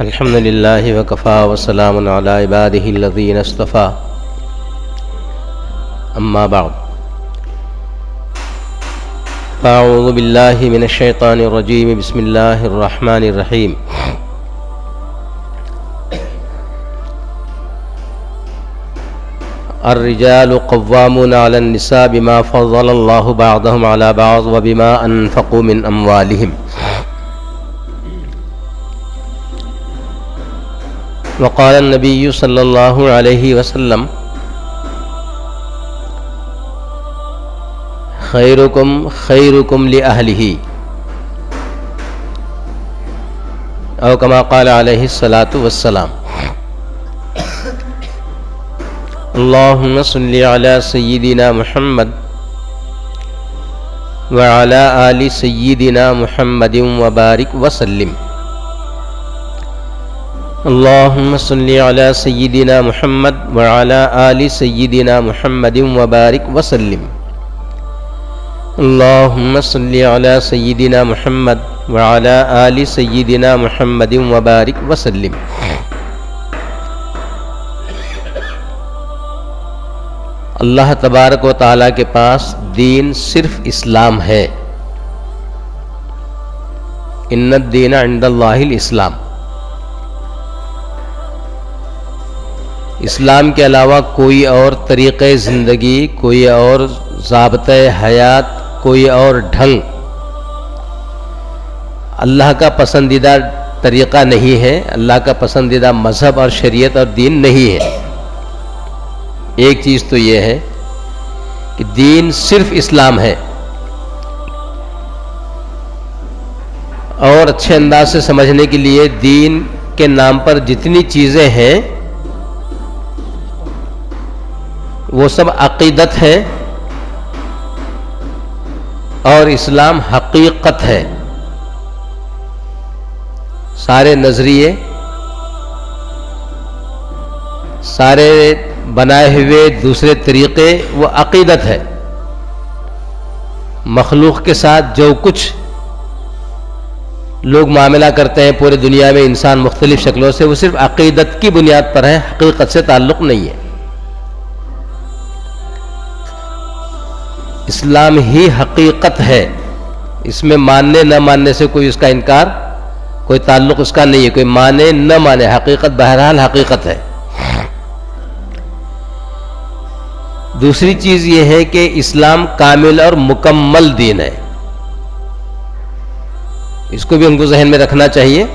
الحمد لله وكفى وسلام على عباده الذين اصطفى أما بعد فأعوذ بالله من الشيطان الرجيم بسم الله الرحمن الرحيم الرجال قوامون على النساء بما فضل الله بعضهم على بعض وبما أنفقوا من أموالهم وقال النبي صلى الله عليه وسلم خيركم خيركم لأهله أو كما قال عليه الصلاة والسلام اللهم صل على سيدنا محمد وعلى آل سيدنا محمد وبارك وسلم اللهم صل على سيدنا محمد وعلى آل سيدنا محمد وبارك وسلم اللهم صل على سيدنا محمد وعلى آل سيدنا محمد وبارك وسلم اللہ تبارک و تعالیٰ کے پاس دین صرف اسلام ہے. ان الدین عند اللہ الاسلام. اسلام کے علاوہ کوئی اور طریقۂ زندگی، کوئی اور ضابطۂ حیات، کوئی اور ڈھنگ اللہ کا پسندیدہ طریقہ نہیں ہے، اللہ کا پسندیدہ مذہب اور شریعت اور دین نہیں ہے. ایک چیز تو یہ ہے کہ دین صرف اسلام ہے. اور اچھے انداز سے سمجھنے کے لیے دین کے نام پر جتنی چیزیں ہیں وہ سب عقیدت ہے اور اسلام حقیقت ہے. سارے نظریے، سارے بنائے ہوئے دوسرے طریقے وہ عقیدت ہے. مخلوق کے ساتھ جو کچھ لوگ معاملہ کرتے ہیں پورے دنیا میں انسان مختلف شکلوں سے، وہ صرف عقیدت کی بنیاد پر ہے، حقیقت سے تعلق نہیں ہے. اسلام ہی حقیقت ہے، اس میں ماننے نہ ماننے سے کوئی اس کا انکار، کوئی تعلق اس کا نہیں ہے. کوئی مانے نہ مانے، حقیقت بہرحال حقیقت ہے. دوسری چیز یہ ہے کہ اسلام کامل اور مکمل دین ہے. اس کو بھی ہم کو ذہن میں رکھنا چاہیے.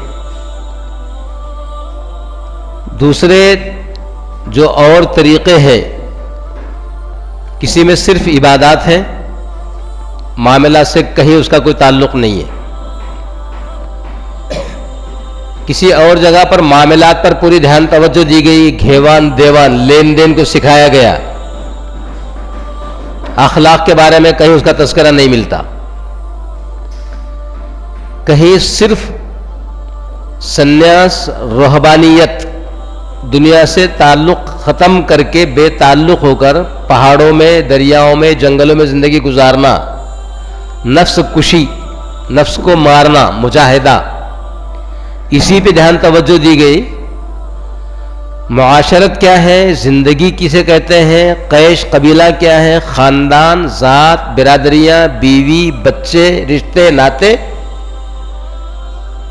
دوسرے جو اور طریقے ہیں، کسی میں صرف عبادات ہے، معاملات سے کہیں اس کا کوئی تعلق نہیں ہے. کسی اور جگہ پر معاملات پر پوری دھیان توجہ دی گئی، گھیوان دیوان لین دین کو سکھایا گیا. اخلاق کے بارے میں کہیں اس کا تذکرہ نہیں ملتا. کہیں صرف سنیاس، رہبانیت، دنیا سے تعلق ختم کر کے بے تعلق ہو کر پہاڑوں میں، دریاؤں میں، جنگلوں میں زندگی گزارنا، نفس کشی، نفس کو مارنا، مجاہدہ، اسی پہ دھیان توجہ دی گئی. معاشرت کیا ہے، زندگی کسے کہتے ہیں، قیش قبیلہ کیا ہے، خاندان، ذات، برادریاں، بیوی، بچے، رشتے ناتے،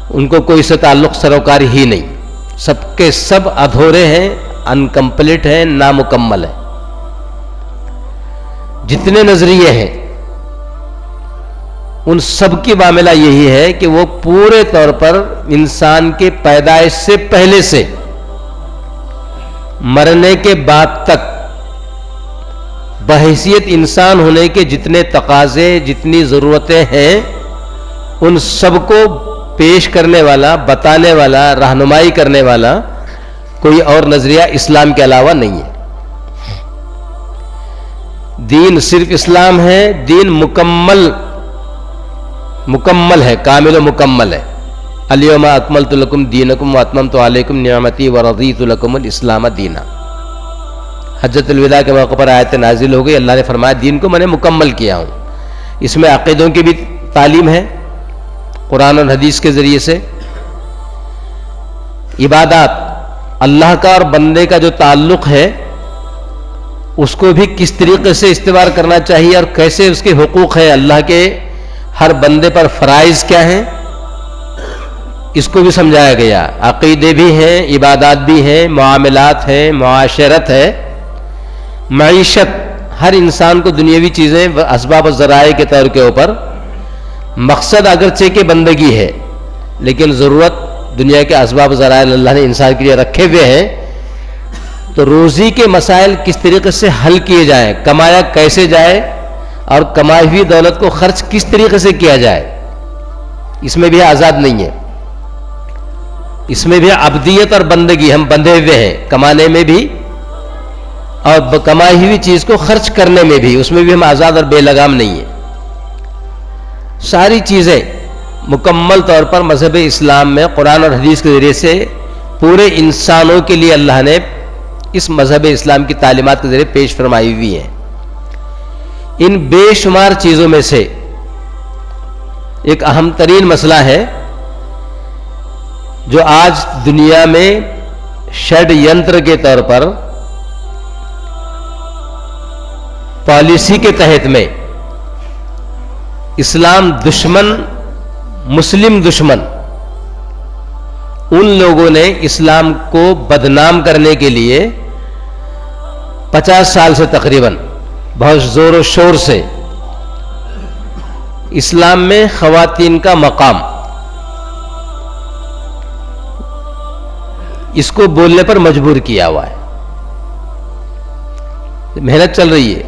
ان کو کوئی سے تعلق سروکاری ہی نہیں. سب کے سب ادھورے ہیں، انکمپلیٹ ہیں، نامکمل ہیں. جتنے نظریے ہیں ان سب کی معاملہ یہی ہے کہ وہ پورے طور پر انسان کے پیدائش سے پہلے سے مرنے کے بعد تک بحیثیت انسان ہونے کے جتنے تقاضے، جتنی ضرورتیں ہیں، ان سب کو پیش کرنے والا، بتانے والا، رہنمائی کرنے والا کوئی اور نظریہ اسلام کے علاوہ نہیں ہے. دین صرف اسلام ہے. دین مکمل ہے، کامل و مکمل ہے. الیوم اکملت لکم دینکم واتممت علیکم نعمتی ورضیت لکم الاسلام دینا. حجۃ الوداع کے موقع پر آیت نازل ہو گئی. اللہ نے فرمایا دین کو میں نے مکمل کیا ہوں. اس میں عقیدوں کی بھی تعلیم ہے قرآن اور حدیث کے ذریعے سے. इबादत, अल्लाह का और बंदे का जो ताल्लुक है उसको भी किस तरीके से इस्तेमाल करना चाहिए और कैसे उसके हुकूक है, अल्लाह के हर बंदे पर फराइज क्या हैं, इसको भी समझाया गया। अकीदे भी हैं, इबादत भी हैं, मुआमलात हैं, मुआशरत है, मईशत, हर इंसान को दुनियावी चीज़ें असबाब और ज़राए के तौर के ऊपर, मकसद अगरचे के बंदगी है लेकिन ज़रूरत दुनिया के असबाब ज़राए अल्लाह ने इंसान के लिए रखे हुए हैं। तो रोज़ी के मसाइल किस तरीके से हल किए जाएं, कमाया कैसे जाए और कमाई हुई दौलत को खर्च किस तरीके से किया जाए, इसमें भी आज़ाद नहीं है। इसमें भी अब्दियत और बंदगी, हम बंधे हुए हैं कमाने में भी और कमाई हुई चीज़ को खर्च करने में भी, उसमें भी हम आज़ाद और बेलगाम नहीं है। सारी चीज़ें मुकम्मल तौर पर मज़हब इस्लाम में कुरान और हदीस के ज़रिए से पूरे इंसानों के लिए अल्लाह ने इस मज़हब इस्लाम की तालीमात के ज़रिए पेश फरमाई हुई हैं। इन बेशुमार चीज़ों में से एक अहम तरीन मसला है जो आज दुनिया में षड्यंत्र के तौर पर पॉलिसी के तहत में इस्लाम दुश्मन, मुस्लिम दुश्मन, उन लोगों ने इस्लाम को बदनाम करने के लिए 50 साल से तकरीबन बहुत जोर शोर से इस्लाम में ख़वातीन का मकाम, इसको बोलने पर मजबूर किया हुआ है। मेहनत चल रही है।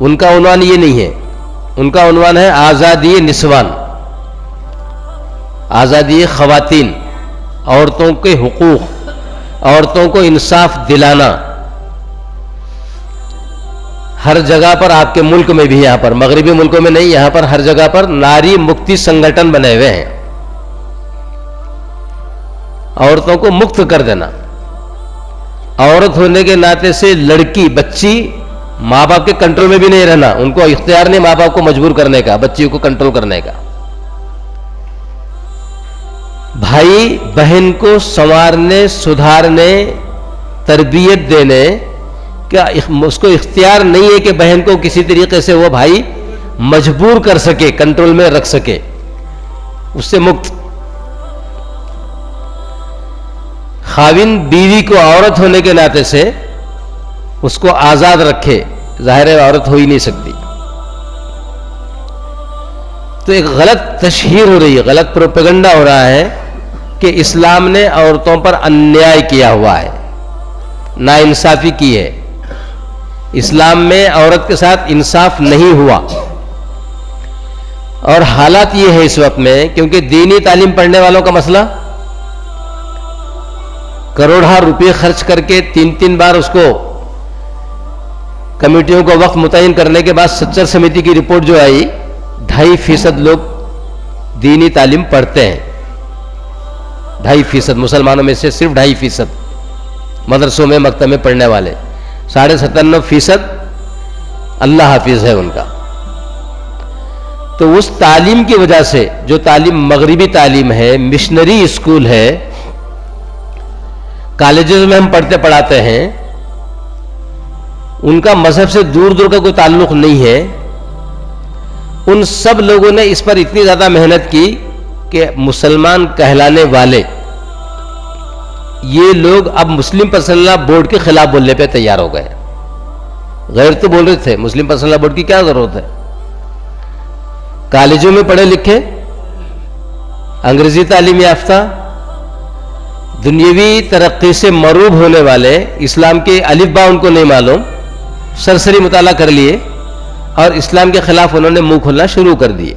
उनका उन्वान ये नहीं है, उनका उन्वान है आज़ादी निस्वान, आज़ादी ख़वातीन, औरतों के हुकूक, औरतों को इंसाफ दिलाना। हर जगह पर, आपके मुल्क में भी, यहां पर मगरिबी मुल्कों में नहीं, यहां पर हर जगह पर नारी मुक्ति संगठन बने हुए हैं, औरतों को मुक्त कर देना। औरत होने के नाते से लड़की, बच्ची माँ बाप के कंट्रोल में भी नहीं रहना, उनको इख्तियार नहीं माँ बाप को मजबूर करने का, बच्ची को कंट्रोल करने का। भाई बहन को संवारने, सुधारने, तरबियत देने क्या उसको इख्तियार नहीं है कि बहन को किसी तरीके से वो भाई मजबूर कर सके, कंट्रोल में रख सके, उससे मुक्त। खाविन बीवी को औरत होने के नाते से उसको आजाद रखे, जाहिर है औरत हो ही नहीं सकती। तो एक गलत तशहीर हो रही है, गलत प्रोपेगेंडा हो रहा है कि इस्लाम ने औरतों पर अन्याय किया हुआ है, नाइंसाफी की है। इस्लाम में औरत के साथ इंसाफ नहीं हुआ। और हालात ये है इस वक्त में, क्योंकि दीनी तालीम पढ़ने वालों का मसला, करोड़ों रुपए खर्च करके 3-3 बार उसको कमेटियों को वक्त मुतय्यन करने के बाद सच्चर समिति की रिपोर्ट जो आई, 2.5% लोग दीनी तालीम पढ़ते हैं। 2.5% मुसलमानों में से सिर्फ 2.5% मदरसों में, मकतब में पढ़ने वाले, 97.5% अल्लाह हाफिज है उनका। तो उस तालीम की वजह से, जो तालीम मगरिबी तालीम है, मिशनरी स्कूल है, कॉलेजेस में हम पढ़ाते हैं, उनका मजहब से दूर दूर का कोई ताल्लुक नहीं है। उन सब लोगों ने इस पर इतनी ज्यादा मेहनत की कि मुसलमान कहलाने वाले ये लोग अब मुस्लिम पर्सनल बोर्ड के खिलाफ बोलने पे तैयार हो गए। गैर तो बोल रहे थे, मुस्लिम पर्सनल बोर्ड की क्या जरूरत है। कॉलेजों में पढ़े लिखे, अंग्रेजी तालीम याफ्ता, दुनियावी तरक्की से मरूब होने वाले, इस्लाम के अलिफ बा उनको नहीं मालूम, सरसरी मुताला कर लिए और इस्लाम के खिलाफ उन्होंने मुंह खोलना शुरू कर दिए।